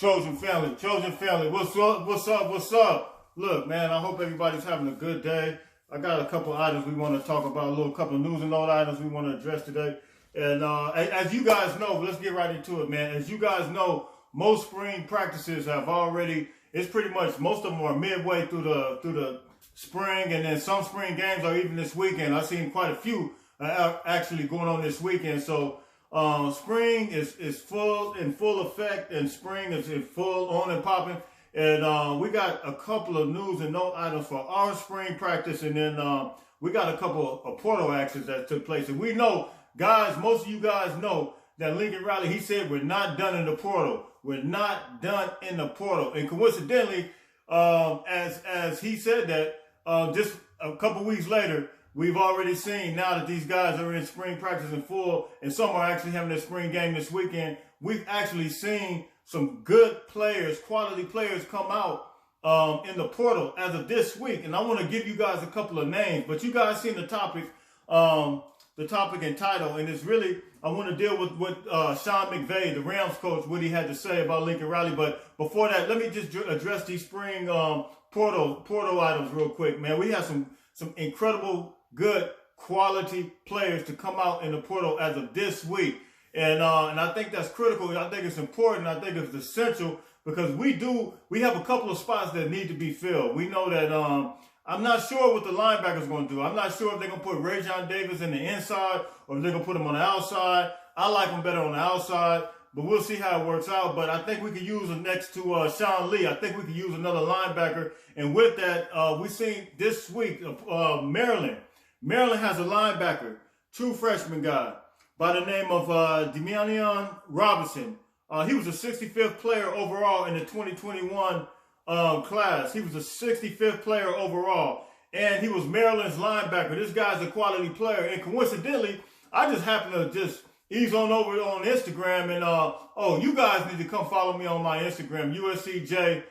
Trojan family, what's up, what's up, what's up? Look, man, I hope everybody's having a good day. I got a couple items we want to talk about, a couple of news and note items we want to address today. And as you guys know, let's get right into it, man. As you guys know, most spring practices have already, it's pretty much, most of them are midway through the spring, and then some spring games are even this weekend. I've seen quite a few actually going on this weekend. So spring is in full effect, and spring is in full on and popping. And we got a couple of news and note items for our spring practice, and then we got a couple of portal actions that took place. And we know, guys, most of you guys know that Lincoln Riley, he said we're not done in the portal. We're not done in the portal. And coincidentally, as he said that, just a couple weeks later, we've already seen, now that these guys are in spring practice in full, and some are actually having their spring game this weekend, we've actually seen some good players, quality players come out in the portal as of this week. And I want to give you guys a couple of names, but you guys seen the topic and title, and it's really, I want to deal with what Sean McVay, the Rams coach, what he had to say about Lincoln Riley. But before that, let me just address these spring portal items real quick, man. We have some incredible, good quality players to come out in the portal as of this week. And I think that's critical. I think it's important. I think it's essential, because we have a couple of spots that need to be filled. We know that I'm not sure what the linebackers going to do. I'm not sure if they're going to put Rajon Davis in the inside or if they're going to put him on the outside. I like him better on the outside, but we'll see how it works out. But I think we could use him next to Sean Lee. I think we could use another linebacker. And with that, we've seen this week, Maryland. Maryland has a linebacker, true freshman guy, by the name of Demian Robinson. He was a 65th player overall in the 2021 class. He was a 65th player overall, and he was Maryland's linebacker. This guy's a quality player, and coincidentally, I just happened to just ease on over on Instagram, and oh, you guys need to come follow me on my Instagram, USCJ32,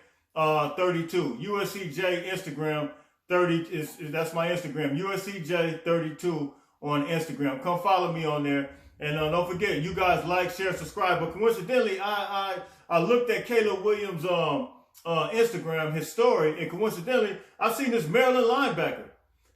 USCJ Instagram 30 that's my Instagram, USCJ32 on Instagram. Come follow me on there. And don't forget, you guys like, share, subscribe. But coincidentally, I looked at Caleb Williams' Instagram, his story, and coincidentally, I've seen this Maryland linebacker.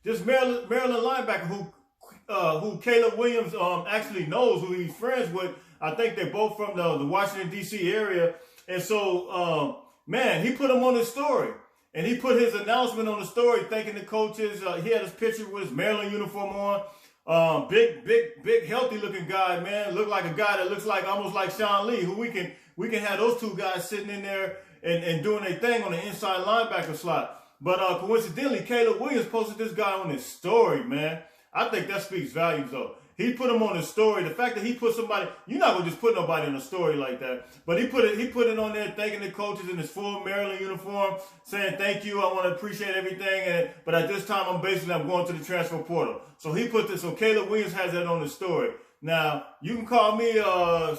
This Maryland linebacker who Caleb Williams actually knows, who he's friends with. I think they're both from the Washington, D.C. area. And so, man, he put him on his story. And he put his announcement on the story, thanking the coaches. He had his picture with his Maryland uniform on. Big, healthy looking guy, man. Looked like a guy that looks like almost like Sean Lee, who we can have those two guys sitting in there and doing their thing on the inside linebacker slot. But coincidentally, Caleb Williams posted this guy on his story, man. I think that speaks volumes, though. He put him on his story. The fact that he put somebody, you're not gonna just put nobody in a story like that. But he put it on there, thanking the coaches in his full Maryland uniform, saying thank you, I want to appreciate everything. But at this time, I'm going to the transfer portal. So he put this. So Caleb Williams has that on his story. Now you can call me a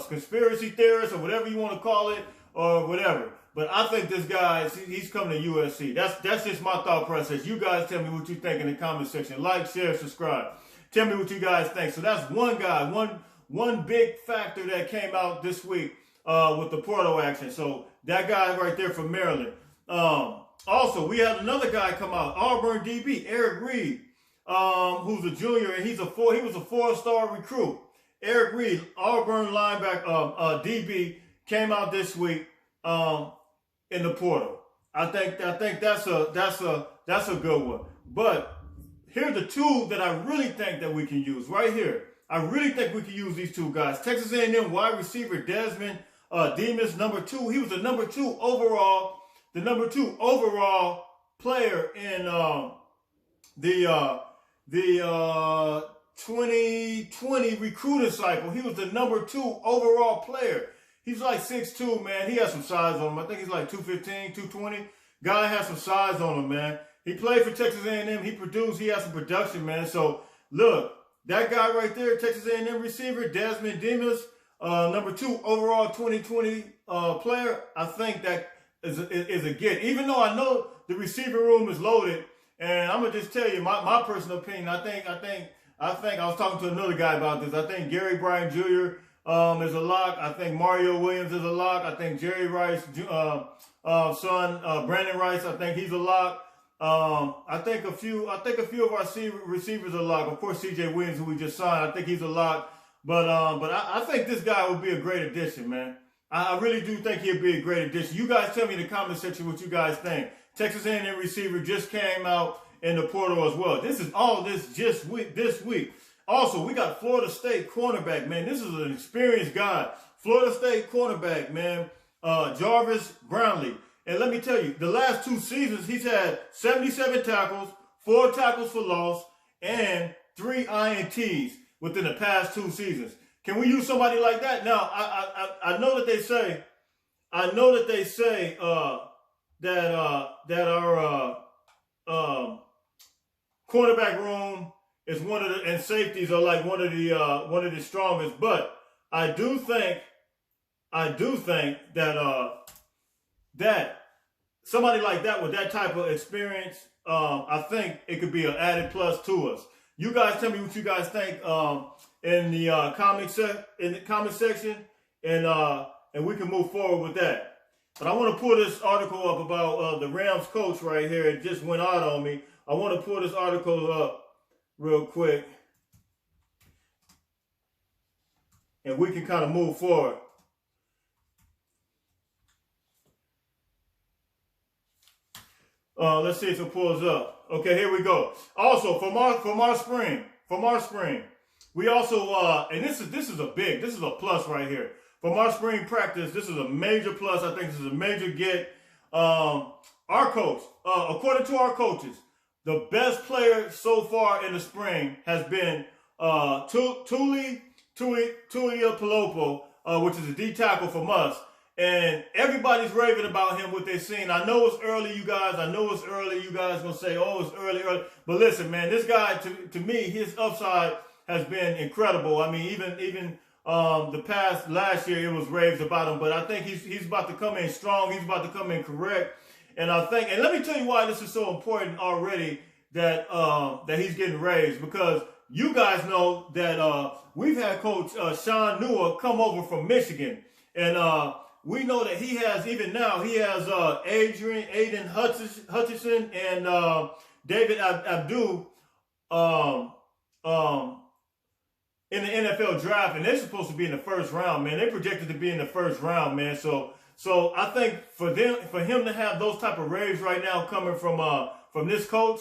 conspiracy theorist or whatever you want to call it or whatever. But I think this guy, he's coming to USC. That's just my thought process. You guys tell me what you think in the comment section. Like, share, subscribe. Tell me what you guys think. So that's one guy, one big factor that came out this week with the portal action. So that guy right there from Maryland. Also, we had another guy come out, Auburn DB, Eric Reed, who's a junior, and he was a 4-star recruit. Eric Reed, Auburn linebacker, DB, came out this week in the portal. I think that's a good one. But here are the two that I really think that we can use right here. I really think we can use these two guys. Texas A&M wide receiver Desmond Demas, number 2. He was the number 2 overall player in the 2020 recruiting cycle. He was the number 2 overall player. He's like 6'2", man. He has some size on him. I think he's like 215, 220. Guy has some size on him, man. He played for Texas A&M. He produced. He has some production, man. So, look, that guy right there, Texas A&M receiver, Desmond Demas, number 2 overall 2020 player, I think that is a get. Even though I know the receiver room is loaded, and I'm going to just tell you my personal opinion. I think I was talking to another guy about this. I think Gary Bryant Jr., is a lock. I think Mario Williams is a lock. I think Jerry Rice, son, Brandon Rice, I think he's a lock. I think a few of our receivers are a lock. Of course, C.J. Williams, who we just signed, I think he's a lock. But I think this guy will be a great addition, man. I really do think he'll be a great addition. You guys tell me in the comment section what you guys think. Texas A&M receiver just came out in the portal as well. This is all this week. Also, we got Florida State cornerback, man. This is an experienced guy. Florida State cornerback, man. Jarvis Brownlee. And let me tell you, the last 2 seasons, he's had 77 tackles, 4 tackles for loss, and 3 INTs within the past 2 seasons. Can we use somebody like that? Now, I know that they say, that our cornerback room is one of the, and safeties are like one of the strongest. But I do think that that somebody like that with that type of experience, I think it could be an added plus to us. You guys tell me what you guys think in the comment section, and we can move forward with that. But I want to pull this article up about the Rams coach right here. It just went out on me. I want to pull this article up real quick, and we can kind of move forward. Let's see if it pulls up. Okay, here we go. Also, from our spring, we also and this is a plus right here. From our spring practice, this is a major plus. I think this is a major get. Our coach, according to our coaches, the best player so far in the spring has been Tuli Tuipulotu, which is a D tackle from us. And everybody's raving about him, what they've seen. I know it's early, you guys. You guys gonna say, oh, it's early. But listen, man, this guy, to me, his upside has been incredible. I mean, even the past last year, it was raved about him. But I think he's about to come in strong. He's about to come in correct. And I think, and let me tell you why this is so important already that he's getting raved, because you guys know that we've had Coach Sean Newell come over from Michigan, and we know that he has, even now, he has Aiden Hutchinson and David Abdul in the NFL draft, and they're supposed to be in the first round, man. They're projected to be in the first round, man. So I think for him to have those type of raves right now coming from this coach,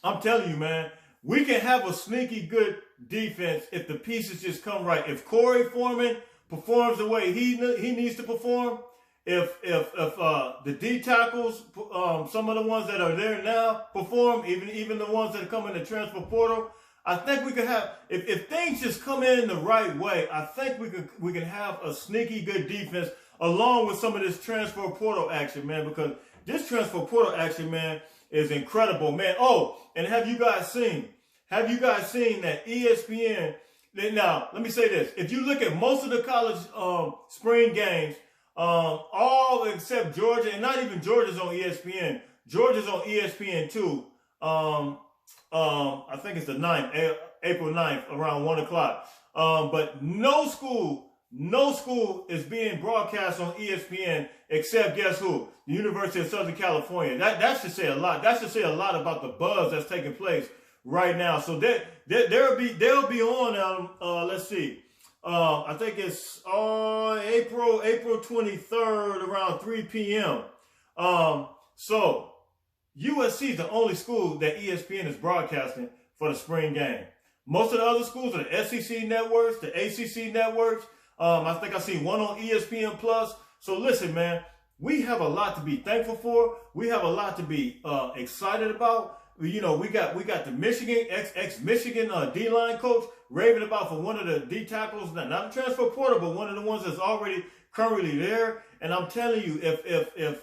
I'm telling you, man, we can have a sneaky good defense if the pieces just come right. If Corey Foreman performs the way he needs to perform, if the D tackles, some of the ones that are there now perform, even the ones that are coming in the transfer portal, I think we could have, if things just come in the right way, I think we can have a sneaky good defense along with some of this transfer portal action, man, because this transfer portal action, man, is incredible, man. Oh, and have you guys seen that ESPN? Now, let me say this. If you look at most of the college spring games, all except Georgia, and not even Georgia's on ESPN. Georgia's on ESPN too. I think it's the 9th, April 9th, around 1 o'clock. But no school is being broadcast on ESPN except, guess who? The University of Southern California. That should say a lot. That should say a lot about the buzz that's taking place right now. So they'll be on. Let's see. I think it's April 23rd around 3 p.m. So USC is the only school that ESPN is broadcasting for the spring game. Most of the other schools are the SEC networks, the ACC networks. I think I see one on ESPN Plus. So listen, man, we have a lot to be thankful for. We have a lot to be excited about. You know, we got the Michigan ex-Michigan D-line coach raving about for one of the D tackles, not the transfer portal, but one of the ones that's already currently there. And I'm telling you, if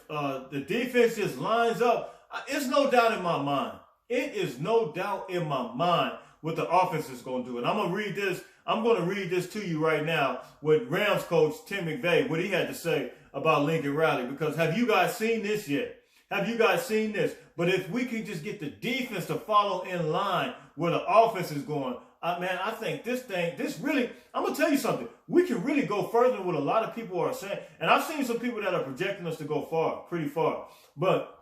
the defense just lines up, it's no doubt in my mind. It is no doubt in my mind what the offense is going to do. And I'm going to read this to you right now with Rams coach Tim McVay, what he had to say about Lincoln Riley. Because have you guys seen this yet? Have you guys seen this? But if we can just get the defense to follow in line where the offense is going, man, I think this really, I'm going to tell you something. We can really go further than what a lot of people are saying. And I've seen some people that are projecting us to go far, pretty far. But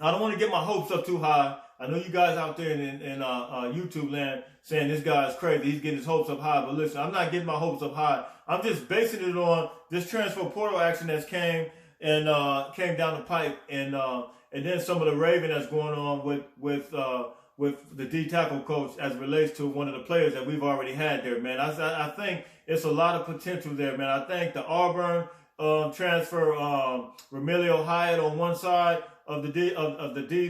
I don't want to get my hopes up too high. I know you guys out there in YouTube land saying this guy's crazy. He's getting his hopes up high. But listen, I'm not getting my hopes up high. I'm just basing it on this transfer portal action that's came down the pipe. And then some of the raving that's going on with the D tackle coach as it relates to one of the players that we've already had there, man. I think it's a lot of potential there, man. I think the Auburn transfer, Romelio Hyatt on one side of the D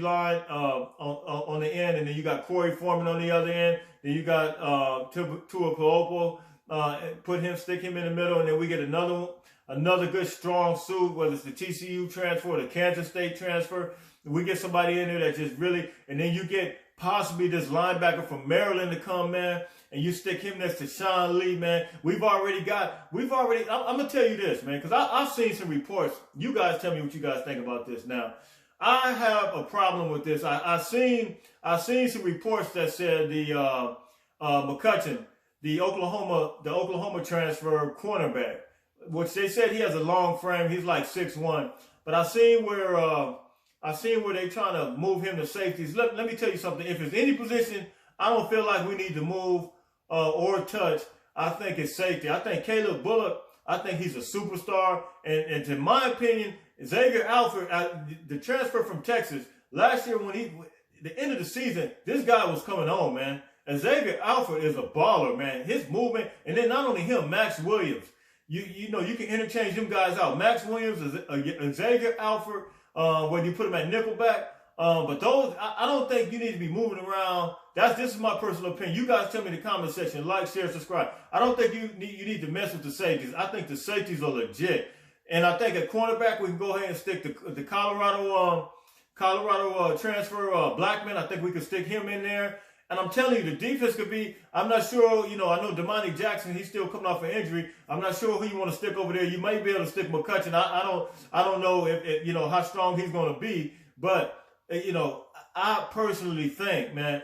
line on the end, and then you got Corey Foreman on the other end. Then you got Tua Puopo, stick him in the middle, and then we get another good strong suit, whether it's the TCU transfer or the Kansas State transfer. We get somebody in there that just really, and then you get possibly this linebacker from Maryland to come, man, and you stick him next to Sean Lee, man. I'm going to tell you this, man, because I've seen some reports. You guys tell me what you guys think about this now. I have a problem with this. I've seen some reports that said the McCutcheon, the Oklahoma transfer cornerback, which they said he has a long frame. He's like 6'1", but I've seen where they're trying to move him to safeties. Let me tell you something. If it's any position I don't feel like we need to move or touch, I think it's safety. I think Caleb Bullock, I think he's a superstar. And to my opinion, Xavier Alford, the transfer from Texas, last year the end of the season, this guy was coming on, man. And Xavier Alford is a baller, man. His movement, and then not only him, Max Williams. You know, you can interchange them guys out. Max Williams, Xavier Alford, whether you put him at nickelback. But those, I don't think you need to be moving around. This is my personal opinion. You guys tell me in the comment section, like, share, subscribe. I don't think you need to mess with the safeties. I think the safeties are legit. And I think at cornerback, we can go ahead and stick the Colorado transfer, Blackman. I think we could stick him in there. And I'm telling you, the defense could be, I'm not sure, I know Damani Jackson, he's still coming off an injury. I'm not sure who you want to stick over there. You might be able to stick McCutcheon. I don't know if how strong he's going to be. But, I personally think, man,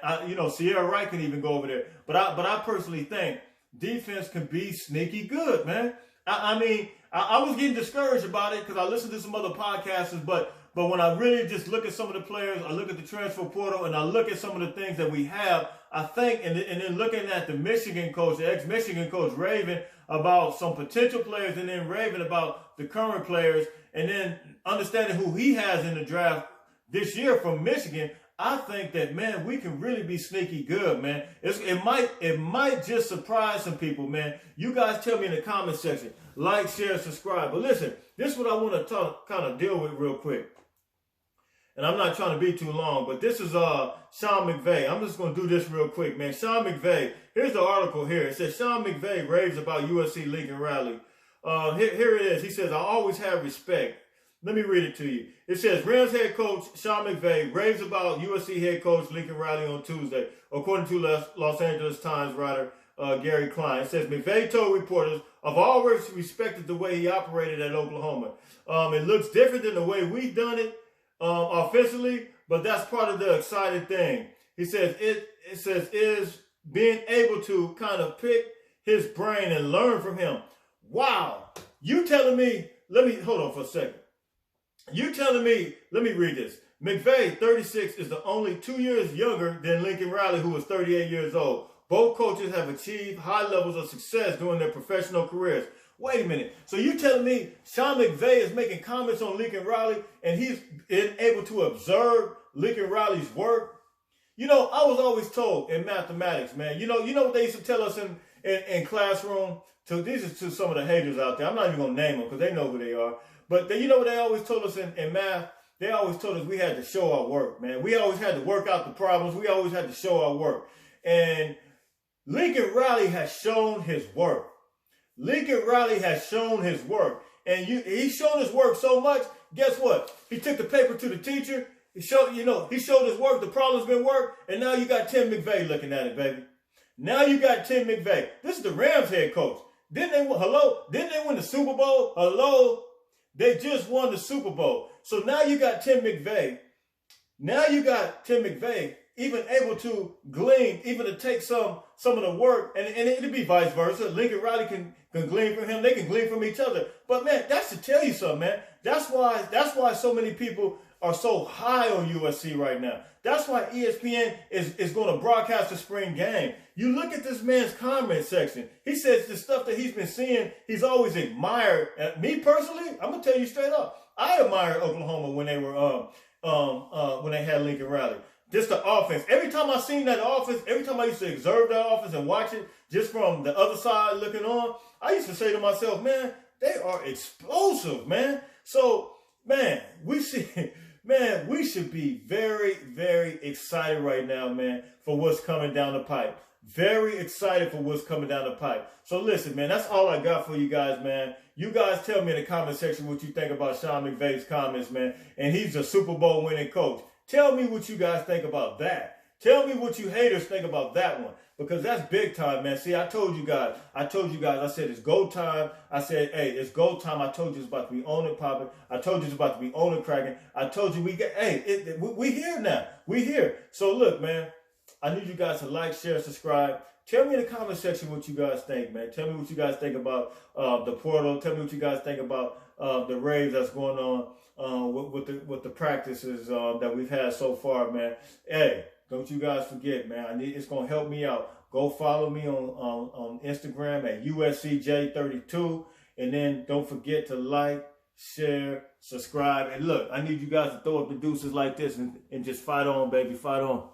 Sierra Wright can even go over there. But I personally think defense can be sneaky good, man. I was getting discouraged about it because I listened to some other podcasters, but when I really just look at some of the players, I look at the transfer portal, and I look at some of the things that we have, I think, and then looking at the Michigan coach, the ex-Michigan coach, Raven, about some potential players, and then Raven about the current players, and then understanding who he has in the draft this year from Michigan, I think that, man, we can really be sneaky good, man. It might just surprise some people, man. You guys tell me in the comment section. Like, share, subscribe. But listen, this is what I want to kind of deal with real quick. And I'm not trying to be too long, but this is Sean McVay. I'm just going to do this real quick, man. Sean McVay, here's the article here. It says, Sean McVay raves about USC Lincoln Riley. Here it is. He says, I always have respect. Let me read it to you. It says, Rams head coach Sean McVay raves about USC head coach Lincoln Riley on Tuesday, according to Los Angeles Times writer Gary Klein. It says, McVay told reporters, I've always respected the way he operated at Oklahoma. It looks different than the way we've done it offensively, but that's part of the exciting thing. He says, is being able to kind of pick his brain and learn from him. Wow. You telling me, hold on for a second. You telling me, let me read this. McVay, 36, is the only 2 years younger than Lincoln Riley, who was 38 years old. Both coaches have achieved high levels of success during their professional careers. Wait a minute. So you telling me Sean McVay is making comments on Lincoln Riley and he's able to observe Lincoln Riley's work? I was always told in mathematics, man, you know what they used to tell us in classroom? These are to some of the haters out there. I'm not even going to name them because they know who they are. But what they always told us in math? They always told us we had to show our work, man. We always had to work out the problems. We always had to show our work. And Lincoln Riley has shown his work. Lincoln Riley has shown his work. And he's shown his work so much, guess what? He took the paper to the teacher. He showed his work. The problem's been worked. And now you got Tim McVay looking at it, baby. Now you got Tim McVay. This is the Rams head coach. Didn't they win the Super Bowl? Hello? They just won the Super Bowl. So now you got Tim McVay. even able to glean, even to take some of the work, and it'll be vice versa. Lincoln Riley can glean from him. They can glean from each other. But man, that's to tell you something, man. That's why so many people are so high on USC right now. That's why ESPN is going to broadcast the spring game. You look at this man's comment section. He says the stuff that he's been seeing, he's always admired. Me personally, I'm gonna tell you straight up, I admired Oklahoma when they were when they had Lincoln Riley. Just the offense. Every time I seen that offense, every time I used to observe that offense and watch it just from the other side looking on, I used to say to myself, man, they are explosive, man. So, man, we should be very, very excited right now, man, for what's coming down the pipe. Very excited for what's coming down the pipe. So listen, man, that's all I got for you guys, man. You guys tell me in the comment section what you think about Sean McVay's comments, man. And he's a Super Bowl winning coach. Tell me what you guys think about that. Tell me what you haters think about that one. Because that's big time, man. See, I told you guys, I said it's go time. I said, hey, it's go time. I told you it's about to be on and popping. I told you it's about to be on and cracking. I told you we here now. We here. So look, man, I need you guys to like, share, subscribe. Tell me in the comment section what you guys think, man. Tell me what you guys think about the portal. Tell me what you guys think about the raves that's going on with the practices that we've had so far, man. Hey, don't you guys forget, man. It's gonna help me out. Go follow me on Instagram at USCJ32, and then don't forget to like, share, subscribe, and look. I need you guys to throw up the deuces like this and just fight on, baby. Fight on.